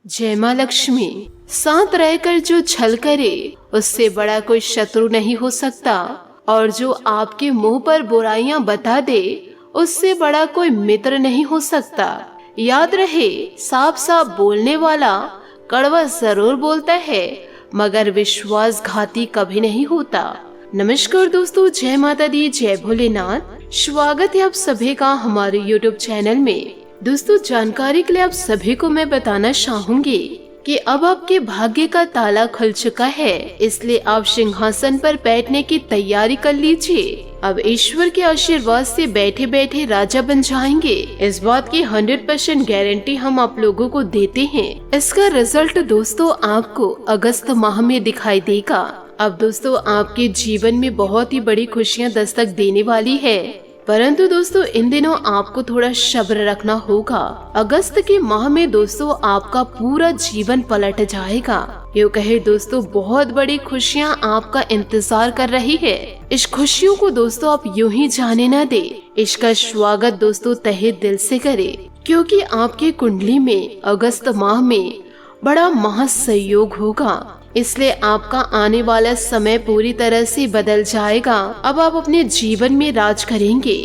जय माँ लक्ष्मी। साथ रहकर जो छल करे उससे बड़ा कोई शत्रु नहीं हो सकता, और जो आपके मुंह पर बुराइयां बता दे उससे बड़ा कोई मित्र नहीं हो सकता। याद रहे, साफ साफ बोलने वाला कड़वा जरूर बोलता है मगर विश्वासघाती कभी नहीं होता। नमस्कार दोस्तों, जय माता दी, जय भोलेनाथ। स्वागत है आप सभी का हमारे YouTube चैनल में। दोस्तों, जानकारी के लिए आप सभी को मैं बताना चाहूंगी कि अब आपके भाग्य का ताला खुल चुका है, इसलिए आप सिंहासन पर बैठने की तैयारी कर लीजिए। अब ईश्वर के आशीर्वाद से बैठे बैठे राजा बन जाएंगे, इस बात की 100% गारंटी हम आप लोगों को देते हैं। इसका रिजल्ट दोस्तों आपको अगस्त माह में दिखाई देगा। अब दोस्तों, आपके जीवन में बहुत ही बड़ी खुशियां दस्तक देने वाली है, परंतु दोस्तों इन दिनों आपको थोड़ा सब्र रखना होगा। अगस्त के माह में दोस्तों आपका पूरा जीवन पलट जाएगा। यूँ कहे दोस्तों, बहुत बड़ी खुशियां आपका इंतजार कर रही है। इस खुशियों को दोस्तों आप यूं ही जाने न दे, इसका स्वागत दोस्तों तहे दिल से करे, क्योंकि आपके कुंडली में अगस्त माह में बड़ा महासंयोग होगा। इसलिए आपका आने वाला समय पूरी तरह से बदल जाएगा। अब आप अपने जीवन में राज करेंगे।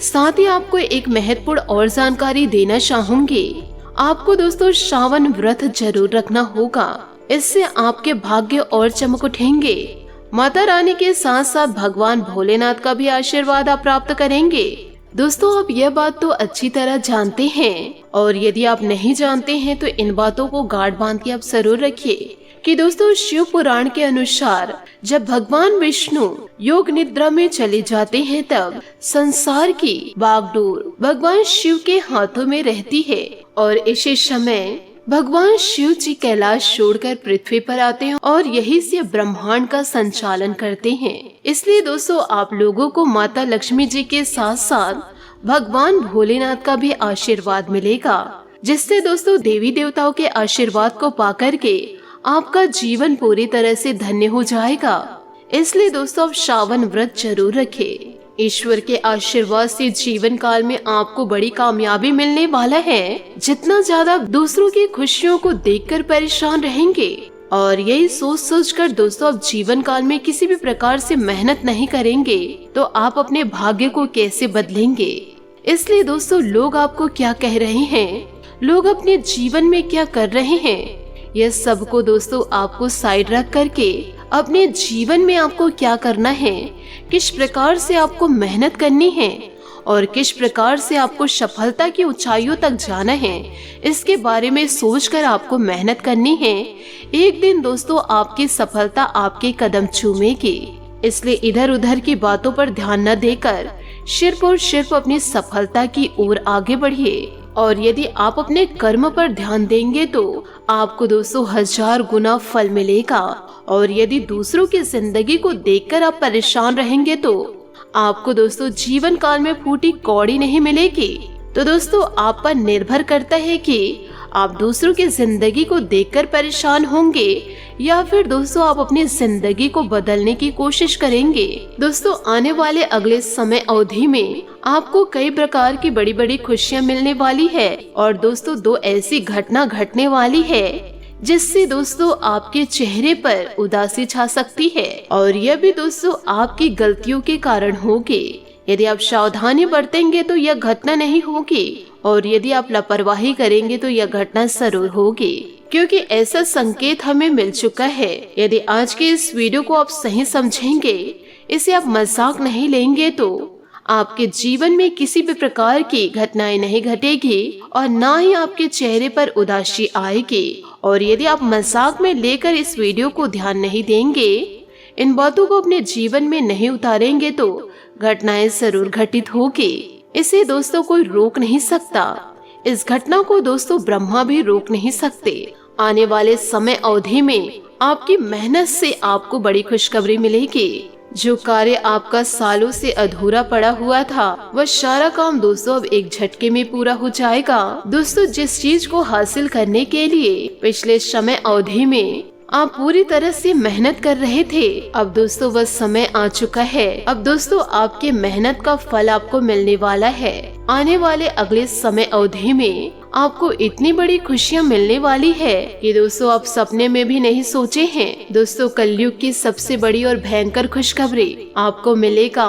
साथ ही आपको एक महत्वपूर्ण और जानकारी देना चाहूंगी। आपको दोस्तों श्रावण व्रत जरूर रखना होगा, इससे आपके भाग्य और चमक उठेंगे। माता रानी के साथ साथ भगवान भोलेनाथ का भी आशीर्वाद आप प्राप्त करेंगे। दोस्तों, आप यह बात तो अच्छी तरह जानते हैं, और यदि आप नहीं जानते हैं तो इन बातों को गांठ बांध के आप जरूर रखिए कि दोस्तों शिव पुराण के अनुसार जब भगवान विष्णु योग निद्रा में चले जाते हैं तब संसार की बागडोर भगवान शिव के हाथों में रहती है, और इसी समय भगवान शिव जी कैलाश छोड़कर पृथ्वी पर आते हैं और यही से ब्रह्मांड का संचालन करते हैं। इसलिए दोस्तों आप लोगों को माता लक्ष्मी जी के साथ साथ भगवान भोलेनाथ का भी आशीर्वाद मिलेगा, जिससे दोस्तों देवी देवताओं के आशीर्वाद को पाकर के आपका जीवन पूरी तरह से धन्य हो जाएगा। इसलिए दोस्तों आप श्रावण व्रत जरूर रखें। ईश्वर के आशीर्वाद से जीवन काल में आपको बड़ी कामयाबी मिलने वाला है। जितना ज्यादा दूसरों की खुशियों को देखकर परेशान रहेंगे और यही सोच सोच कर दोस्तों आप जीवन काल में किसी भी प्रकार से मेहनत नहीं करेंगे तो आप अपने भाग्य को कैसे बदलेंगे। इसलिए दोस्तों लोग आपको क्या कह रहे हैं, लोग अपने जीवन में क्या कर रहे हैं, यह सब को दोस्तों आपको साइड रख करके अपने जीवन में आपको क्या करना है, किस प्रकार से आपको मेहनत करनी है और किस प्रकार से आपको सफलता की ऊंचाइयों तक जाना है, इसके बारे में सोचकर आपको मेहनत करनी है। एक दिन दोस्तों आपकी सफलता आपके कदम चूमेगी। इसलिए इधर उधर की बातों पर ध्यान न देकर सिर्फ और सिर्फ अपनी सफलता की ओर आगे बढ़िए, और यदि आप अपने कर्म पर ध्यान देंगे तो आपको दोस्तों 1000 गुना फल मिलेगा। और यदि दूसरों की जिंदगी को देखकर आप परेशान रहेंगे तो आपको दोस्तों जीवन काल में फूटी कौड़ी नहीं मिलेगी। तो दोस्तों आप पर निर्भर करता है कि आप दूसरों की जिंदगी को देखकर परेशान होंगे या फिर दोस्तों आप अपनी जिंदगी को बदलने की कोशिश करेंगे। दोस्तों आने वाले अगले समय अवधि में आपको कई प्रकार की बड़ी बड़ी खुशियां मिलने वाली है, और दोस्तों 2 ऐसी घटना घटने वाली है जिससे दोस्तों आपके चेहरे पर उदासी छा सकती है, और यह भी दोस्तों आपकी गलतियों के कारण होगी। यदि आप सावधानी बरतेंगे तो यह घटना नहीं होगी, और यदि आप लापरवाही करेंगे तो यह घटना जरूर होगी, क्योंकि ऐसा संकेत हमें मिल चुका है। यदि आज के इस वीडियो को आप सही समझेंगे, इसे आप मजाक नहीं लेंगे तो आपके जीवन में किसी भी प्रकार की घटनाएं नहीं घटेगी और ना ही आपके चेहरे पर उदासी आएगी। और यदि आप मजाक में लेकर इस वीडियो को ध्यान नहीं देंगे, इन बातों को अपने जीवन में नहीं उतारेंगे तो घटनाएं जरूर घटित होगी। इसे दोस्तों कोई रोक नहीं सकता। इस घटना को दोस्तों ब्रह्मा भी रोक नहीं सकते। आने वाले समय अवधि में आपकी मेहनत से आपको बड़ी खुशखबरी मिलेगी। जो कार्य आपका सालों से अधूरा पड़ा हुआ था वह सारा काम दोस्तों अब एक झटके में पूरा हो जाएगा। दोस्तों जिस चीज को हासिल करने के लिए पिछले समय अवधि में आप पूरी तरह से मेहनत कर रहे थे, अब दोस्तों वह समय आ चुका है। अब दोस्तों आपके मेहनत का फल आपको मिलने वाला है। आने वाले अगले समय अवधि में आपको इतनी बड़ी खुशियाँ मिलने वाली है कि दोस्तों आप सपने में भी नहीं सोचे हैं। दोस्तों कलयुग की सबसे बड़ी और भयंकर खुशखबरी आपको मिलेगा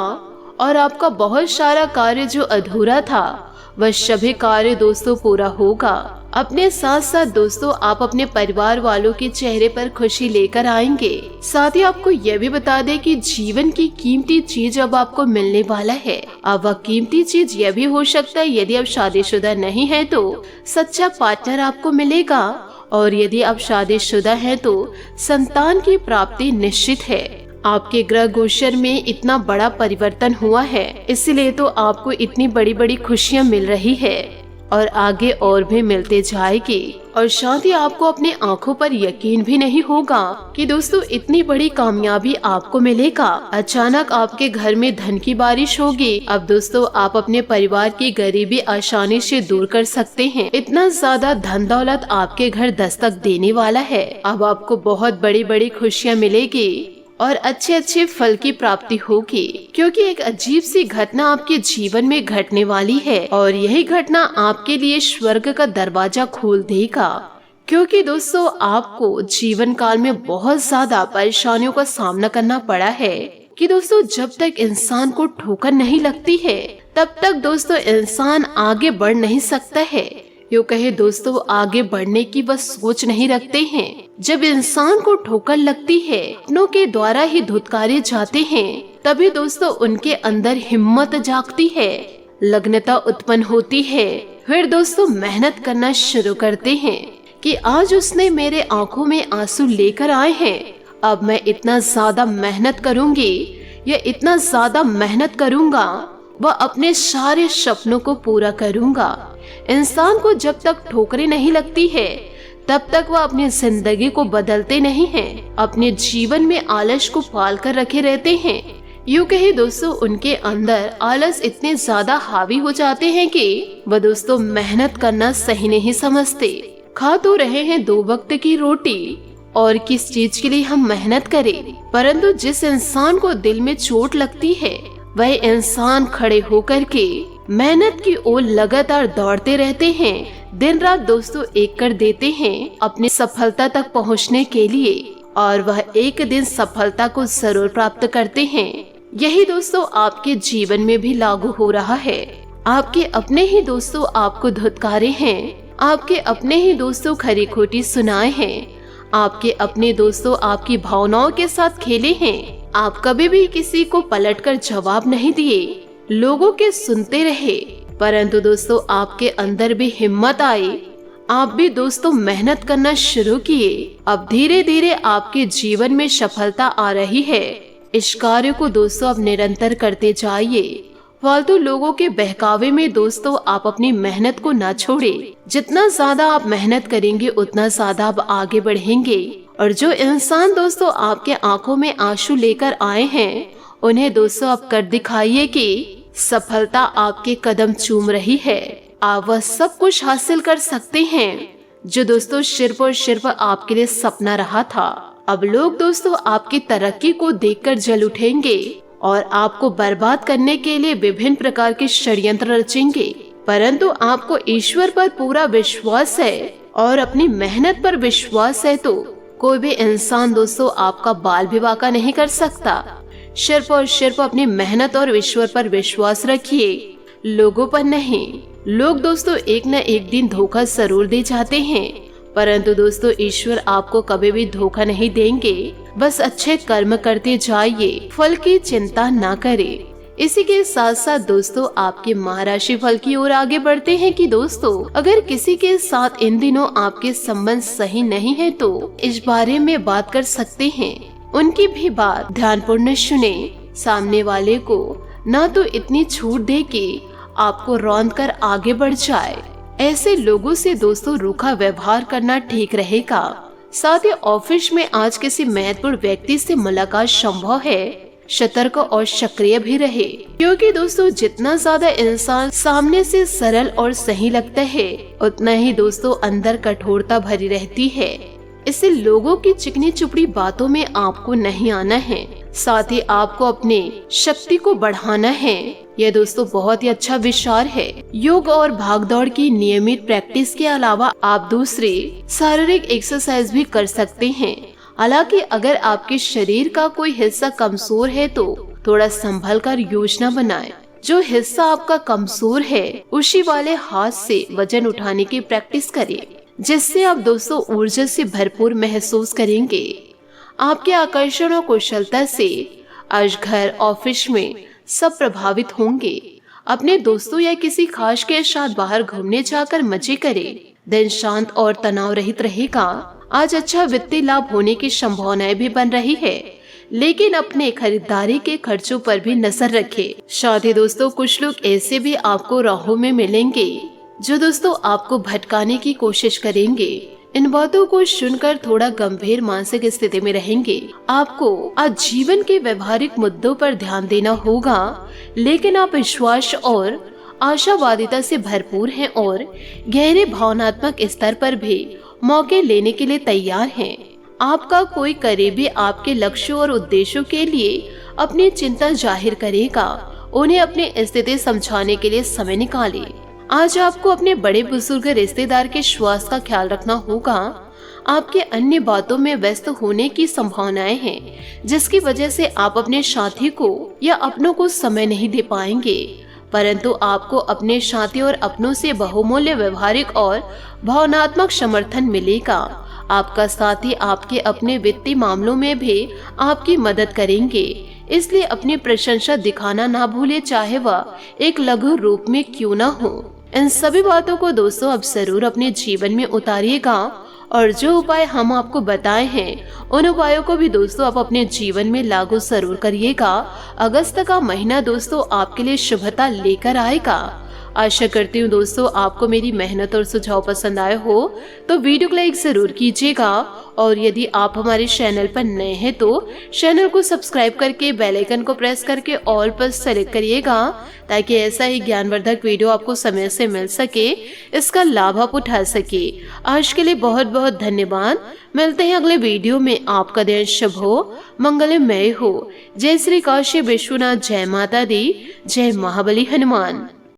और आपका बहुत सारा कार्य जो अधूरा था वह सभी कार्य दोस्तों पूरा होगा। अपने साथ साथ दोस्तों आप अपने परिवार वालों के चेहरे पर खुशी लेकर आएंगे। साथ ही आपको यह भी बता दें कि जीवन की कीमती चीज अब आपको मिलने वाला है। अब वह कीमती चीज यह भी हो सकता है, यदि आप शादीशुदा नहीं है तो सच्चा पार्टनर आपको मिलेगा, और यदि आप शादीशुदा है तो संतान की प्राप्ति निश्चित है। आपके ग्रह गोचर में इतना बड़ा परिवर्तन हुआ है, इसलिए तो आपको इतनी बड़ी बड़ी खुशियाँ मिल रही है और आगे और भी मिलते जाएगी। और साथ ही आपको अपने आँखों पर यकीन भी नहीं होगा कि दोस्तों इतनी बड़ी कामयाबी आपको मिलेगा। अचानक आपके घर में धन की बारिश होगी। अब दोस्तों आप अपने परिवार की गरीबी आसानी से दूर कर सकते हैं। इतना ज्यादा धन दौलत आपके घर दस्तक देने वाला है। अब आपको बहुत बड़ी बड़ी खुशियाँ मिलेगी और अच्छे अच्छे फल की प्राप्ति होगी, क्योंकि एक अजीब सी घटना आपके जीवन में घटने वाली है और यही घटना आपके लिए स्वर्ग का दरवाजा खोल देगा। क्योंकि दोस्तों आपको जीवन काल में बहुत ज्यादा परेशानियों का सामना करना पड़ा है कि दोस्तों जब तक इंसान को ठोकर नहीं लगती है तब तक दोस्तों इंसान आगे बढ़ नहीं सकता है। यूँ कहे दोस्तों आगे बढ़ने की वह सोच नहीं रखते हैं। जब इंसान को ठोकर लगती है, अपनों के द्वारा ही धुतकारे जाते हैं, तभी दोस्तों उनके अंदर हिम्मत जागती है, लग्नता उत्पन्न होती है। फिर दोस्तों मेहनत करना शुरू करते हैं कि आज उसने मेरे आंखों में आंसू लेकर आए हैं, अब मैं इतना ज्यादा मेहनत करूंगी या इतना ज्यादा मेहनत करूंगा, वह अपने सारे सपनों को पूरा करूंगा। इंसान को जब तक ठोकरें नहीं लगती है तब तक वह अपनी जिंदगी को बदलते नहीं हैं, अपने जीवन में आलस को पाल कर रखे रहते हैं। यूँ कहे दोस्तों उनके अंदर आलस इतने ज्यादा हावी हो जाते हैं कि वह दोस्तों मेहनत करना सही नहीं समझते। खा तो रहे हैं 2 वक्त की रोटी और किस चीज के लिए हम मेहनत करें, परंतु जिस इंसान को दिल में चोट लगती है वह इंसान खड़े होकर के मेहनत की ओर लगातार दौड़ते रहते हैं। दिन रात दोस्तों एक कर देते हैं अपनी सफलता तक पहुंचने के लिए, और वह एक दिन सफलता को जरूर प्राप्त करते हैं। यही दोस्तों आपके जीवन में भी लागू हो रहा है। आपके अपने ही दोस्तों आपको धुतकारे हैं, आपके अपने ही दोस्तों खरी खोटी सुनाए हैं, आपके अपने दोस्तों आपकी भावनाओं के साथ खेले हैं। आप कभी भी किसी को पलटकर जवाब नहीं दिए, लोगों के सुनते रहे, परंतु दोस्तों आपके अंदर भी हिम्मत आई, आप भी दोस्तों मेहनत करना शुरू किए। अब धीरे धीरे आपके जीवन में सफलता आ रही है। इस कार्य को दोस्तों आप निरंतर करते जाइए। फालतू लोगों के बहकावे में दोस्तों आप अपनी मेहनत को ना छोड़े। जितना ज्यादा आप मेहनत करेंगे उतना ज्यादा आप आगे बढ़ेंगे। और जो इंसान दोस्तों आपके आंखों में आंसू लेकर आए हैं उन्हें दोस्तों आप कर दिखाइए कि सफलता आपके कदम चूम रही है। आप वह सब कुछ हासिल कर सकते हैं जो दोस्तों सिर्फ और सिर्फ आपके लिए सपना रहा था। अब लोग दोस्तों आपकी तरक्की को देखकर जल उठेंगे और आपको बर्बाद करने के लिए विभिन्न प्रकार के षड्यंत्र रचेंगे, परंतु आपको ईश्वर पर पूरा विश्वास है और अपनी मेहनत पर विश्वास है तो कोई भी इंसान दोस्तों आपका बाल भी बांका नहीं कर सकता। सिर्फ और सिर्फ अपनी मेहनत और ईश्वर पर विश्वास रखिए, लोगों पर नहीं। लोग दोस्तों एक न एक दिन धोखा जरूर दे जाते हैं, परंतु दोस्तों ईश्वर आपको कभी भी धोखा नहीं देंगे। बस अच्छे कर्म करते जाइए, फल की चिंता ना करें। इसी के साथ साथ दोस्तों आपके महाराशि फल की ओर आगे बढ़ते हैं कि दोस्तों अगर किसी के साथ इन दिनों आपके संबंध सही नहीं है तो इस बारे में बात कर सकते हैं। उनकी भी बात ध्यानपूर्वक सुने। सामने वाले को ना तो इतनी छूट दे कि आपको रौंद कर आगे बढ़ जाए। ऐसे लोगों से दोस्तों रूखा व्यवहार करना ठीक रहेगा। साथ ही ऑफिस में आज किसी महत्वपूर्ण व्यक्ति से मुलाकात संभव है, सतर्क और सक्रिय भी रहे, क्योंकि दोस्तों जितना ज्यादा इंसान सामने से सरल और सही लगता है उतना ही दोस्तों अंदर कठोरता भरी रहती है। इसे लोगों की चिकनी चुपड़ी बातों में आपको नहीं आना है। साथ ही आपको अपने शक्ति को बढ़ाना है। यह दोस्तों बहुत ही अच्छा विचार है। योग और भागदौड़ की नियमित प्रैक्टिस के अलावा आप दूसरे शारीरिक एक्सरसाइज भी कर सकते हैं। हालांकि अगर आपके शरीर का कोई हिस्सा कमजोर है तो थोड़ा संभल कर योजना बनाएं। जो हिस्सा आपका कमजोर है उसी वाले हाथ से वजन उठाने की प्रैक्टिस करें, जिससे आप दोस्तों ऊर्जा से भरपूर महसूस करेंगे। आपके आकर्षण और कुशलता से आज घर ऑफिस में सब प्रभावित होंगे। अपने दोस्तों या किसी खास के साथ बाहर घूमने जाकर मजे करें। दिन शांत और तनाव रहित रहेगा। आज अच्छा वित्तीय लाभ होने की संभावनाएं भी बन रही है, लेकिन अपने खरीदारी के खर्चों पर भी नजर रखें। साथ ही दोस्तों कुछ लोग ऐसे भी आपको राहों में मिलेंगे जो दोस्तों आपको भटकाने की कोशिश करेंगे। इन बातों को सुनकर थोड़ा गंभीर मानसिक स्थिति में रहेंगे। आपको आज जीवन के व्यवहारिक मुद्दों पर ध्यान देना होगा, लेकिन आप विश्वास और आशावादिता से भरपूर हैं और गहरे भावनात्मक स्तर पर भी मौके लेने के लिए तैयार हैं। आपका कोई करीबी आपके लक्ष्यों और उद्देश्यों के लिए अपनी चिंता जाहिर करेगा। उन्हें अपनी स्थिति समझाने के लिए समय निकालें। आज आपको अपने बड़े बुजुर्ग रिश्तेदार के स्वास्थ्य का ख्याल रखना होगा। आपके अन्य बातों में व्यस्त होने की संभावनाएं हैं, जिसकी वजह से आप अपने साथी को या अपनों को समय नहीं दे पाएंगे। परंतु आपको अपने साथी और अपनों से बहुमूल्य व्यवहारिक और भावनात्मक समर्थन मिलेगा। आपका साथी आपके अपने वित्तीय मामलों में भी आपकी मदद करेंगे, इसलिए अपनी प्रशंसा दिखाना ना भूले, चाहे वह एक लघु रूप में क्यों ना हो। इन सभी बातों को दोस्तों अब जरूर अपने जीवन में उतारिएगा और जो उपाय हम आपको बताए हैं उन उपायों को भी दोस्तों आप अपने जीवन में लागू जरूर करिएगा। अगस्त का महीना दोस्तों आपके लिए शुभता लेकर आएगा। आशा करती हूँ दोस्तों आपको मेरी मेहनत और सुझाव पसंद आए हो तो वीडियो को लाइक जरूर कीजिएगा, और यदि आप हमारे चैनल पर नए हैं तो चैनल को सब्सक्राइब करके बेल आइकन को प्रेस करके ऑल पर सेलेक्ट करिएगा, ताकि ऐसा ही ज्ञानवर्धक वीडियो आपको समय से मिल सके, इसका लाभ आप उठा सके। आज के लिए बहुत बहुत धन्यवाद। मिलते हैं अगले वीडियो में। आपका दिन शुभ हो, मंगलमय हो। जय श्री काशी विश्वनाथ, जय माता दी, जय महाबली हनुमान।